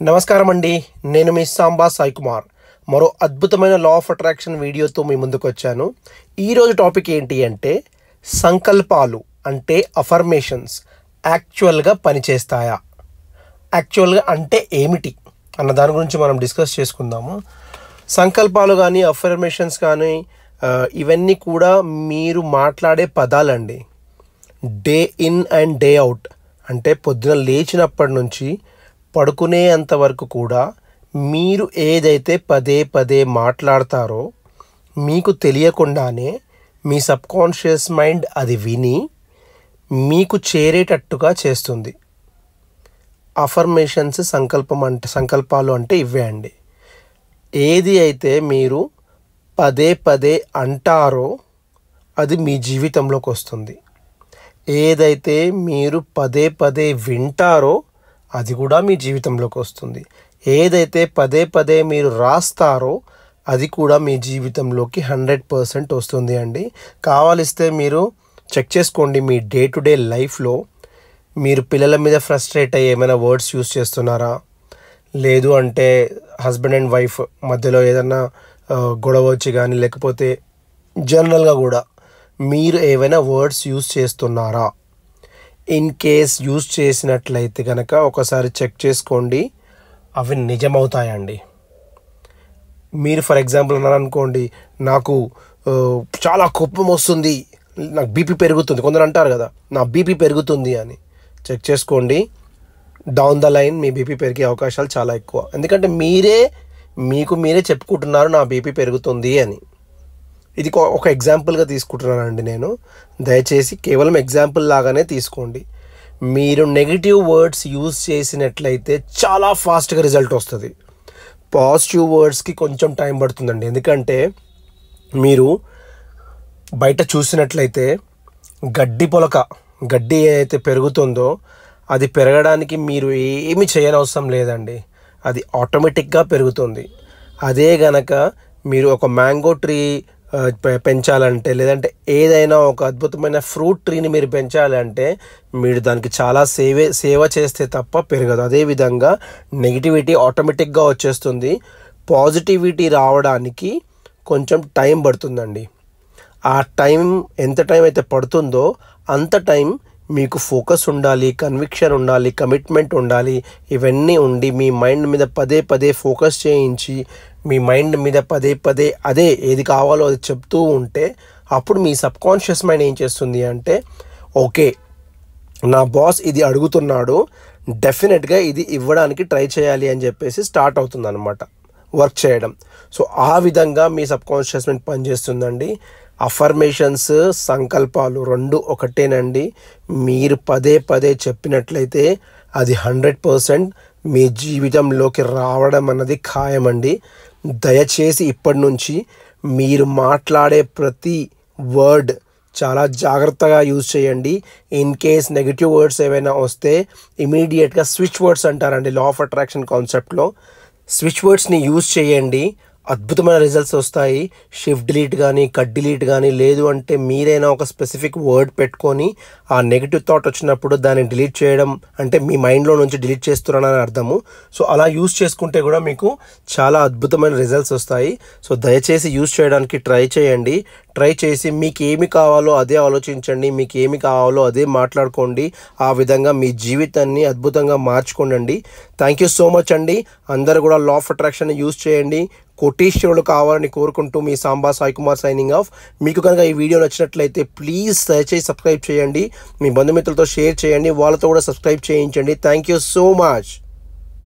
నమస్కారం అండి. నేను మీ సాంబా సాయి కుమార్. మరో అద్భుతమైన లా ఆఫ్ అట్రాక్షన్ వీడియోతో మీ ముందుకు వచ్చాను. ఈరోజు టాపిక్ ఏంటి అంటే సంకల్పాలు అంటే అఫర్మేషన్స్ యాక్చువల్గా పనిచేస్తాయా, యాక్చువల్గా అంటే ఏమిటి అన్న దాని గురించి మనం డిస్కస్ చేసుకుందాము. సంకల్పాలు కానీ అఫర్మేషన్స్ కానీ ఇవన్నీ కూడా మీరు మాట్లాడే పదాలండి. Day in and day out అంటే పొద్దున లేచినప్పటి నుంచి పడుకునేంత వరకు కూడా మీరు ఏదైతే పదే పదే మాట్లాడతారో మీకు తెలియకుండానే మీ సబ్కాన్షియస్ మైండ్ అది విని మీకు చేరేటట్టుగా చేస్తుంది. అఫర్మేషన్స్ సంకల్పాలు అంటే ఇవే అండి. ఏది అయితే మీరు పదే పదే అంటారో అది మీ జీవితంలోకి వస్తుంది. ఏదైతే మీరు పదే పదే వింటారో అది కూడా మీ జీవితంలోకి వస్తుంది. ఏదైతే పదే పదే మీరు రాస్తారో అది కూడా మీ జీవితంలోకి 100% వస్తుంది అండి. కావాలిస్తే మీరు చెక్ చేసుకోండి. మీ డే టు డే లైఫ్లో మీరు పిల్లల మీద ఫ్రస్ట్రేట్ అయ్యి ఏమైనా వర్డ్స్ యూస్ చేస్తున్నారా, లేదు అంటే హస్బెండ్ అండ్ వైఫ్ మధ్యలో ఏదైనా గొడవ వచ్చి కానీ లేకపోతే జనరల్గా కూడా మీరు ఏవైనా వర్డ్స్ యూస్ చేస్తున్నారా? ఇన్ కేస్ యూజ్ చేసినట్లయితే కనుక ఒకసారి చెక్ చేసుకోండి, అవి నిజమవుతాయండి. మీరు ఫర్ ఎగ్జాంపుల్ అన్నారనుకోండి, నాకు చాలా కోపం వస్తుంది, నాకు బీపీ పెరుగుతుంది. కొందరు అంటారు కదా నా బీపీ పెరుగుతుంది అని. చెక్ చేసుకోండి, down the line me BP పెరిగే అవకాశాలు చాలా ఎక్కువ. ఎందుకంటే మీరే చెప్పుకుంటున్నారు నా బీపీ పెరుగుతుంది అని. ఇది ఒక ఎగ్జాంపుల్గా తీసుకుంటున్నానండి నేను. దయచేసి కేవలం ఎగ్జాంపుల్ లాగానే తీసుకోండి. మీరు నెగిటివ్ వర్డ్స్ యూజ్ చేసినట్లయితే చాలా ఫాస్ట్గా రిజల్ట్ వస్తుంది. పాజిటివ్ వర్డ్స్కి కొంచెం టైం పడుతుందండి. ఎందుకంటే మీరు బయట చూసినట్లయితే గడ్డి ఏదైతే పెరుగుతుందో అది పెరగడానికి మీరు ఏమి చేయనవసరం లేదండి, అది ఆటోమేటిక్గా పెరుగుతుంది. అదే గనక మీరు ఒక మ్యాంగో ట్రీ పెంచాలంటే లేదంటే ఏదైనా ఒక అద్భుతమైన ఫ్రూట్ ట్రీని మీరు పెంచాలంటే మీరు దానికి చాలా సేవ చేస్తే తప్ప పెరగదు. అదేవిధంగా నెగిటివిటీ ఆటోమేటిక్గా వచ్చేస్తుంది. పాజిటివిటీ రావడానికి కొంచెం టైం పడుతుందండి. ఆ టైం ఎంత టైం అయితే పడుతుందో అంత టైం మీకు ఫోకస్ ఉండాలి, కన్విక్షన్ ఉండాలి, కమిట్మెంట్ ఉండాలి. ఇవన్నీ ఉండి మీ మైండ్ మీద పదే పదే ఫోకస్ చేయించి మీ మైండ్ మీద పదే పదే అదే ఏది కావాలో అది చెప్తూ ఉంటే అప్పుడు మీ సబ్కాన్షియస్ మైండ్ ఏం చేస్తుంది అంటే ఓకే నా బాస్ ఇది అడుగుతున్నాడు, డెఫినెట్గా ఇది ఇవ్వడానికి ట్రై చేయాలి అని చెప్పేసి స్టార్ట్ అవుతుంది అన్నమాట వర్క్ చేయడం. సో ఆ విధంగా మీ సబ్కాన్షియస్ మైండ్ పనిచేస్తుందండి. అఫర్మేషన్స్ సంకల్పాలు రెండు ఒకటేనండి. మీరు పదే పదే చెప్పినట్లయితే అది 100% మీ జీవితంలోకి రావడం అన్నది ఖాయమండి. దయచేసి ఇప్పటి నుంచి మీరు మాట్లాడే ప్రతి వర్డ్ చాలా జాగ్రత్తగా యూజ్ చేయండి. ఇన్ కేస్ నెగిటివ్ వర్డ్స్ ఏవైనా వస్తే ఇమీడియట్గా స్విచ్ వర్డ్స్ అంటారండి లా ఆఫ్ అట్రాక్షన్ కాన్సెప్ట్లో. స్విచ్ వర్డ్స్ని యూజ్ చేయండి, అద్భుతమైన రిజల్ట్స్ వస్తాయి. షిఫ్ట్ డిలీట్ కానీ కట్ డిలీట్ కానీ లేదు అంటే మీరైనా ఒక స్పెసిఫిక్ వర్డ్ పెట్టుకొని ఆ నెగిటివ్ థాట్ వచ్చినప్పుడు దాన్ని డిలీట్ చేయడం అంటే మీ మైండ్లో నుంచి డిలీట్ చేస్తున్నారని అర్థము. సో అలా యూజ్ చేసుకుంటే కూడా మీకు చాలా అద్భుతమైన రిజల్ట్స్ వస్తాయి. సో దయచేసి యూజ్ చేయడానికి ట్రై చేయండి. ట్రై చేసి మీకు ఏమి కావాలో అదే ఆలోచించండి, మీకు ఏమి కావాలో అదే మాట్లాడుకోండి. ఆ విధంగా మీ జీవితాన్ని అద్భుతంగా మార్చుకోండి. థ్యాంక్ యూ సో మచ్ అండి. అందరూ కూడా లా ఆఫ్ అట్రాక్షన్ యూజ్ చేయండి. కోటీశ్వరులు కావాలని కోరుకుంటూ మీ సాంబా సాయి కుమార్ సైనింగ్ ఆఫ్. మీకు కనుక ఈ వీడియో నచ్చినట్లయితే ప్లీజ్ దయచేసి సబ్స్క్రైబ్ చేయండి, మీ బంధుమిత్రులతో షేర్ చేయండి, వాళ్ళతో కూడా సబ్స్క్రైబ్ చేయించండి. Thank you so much.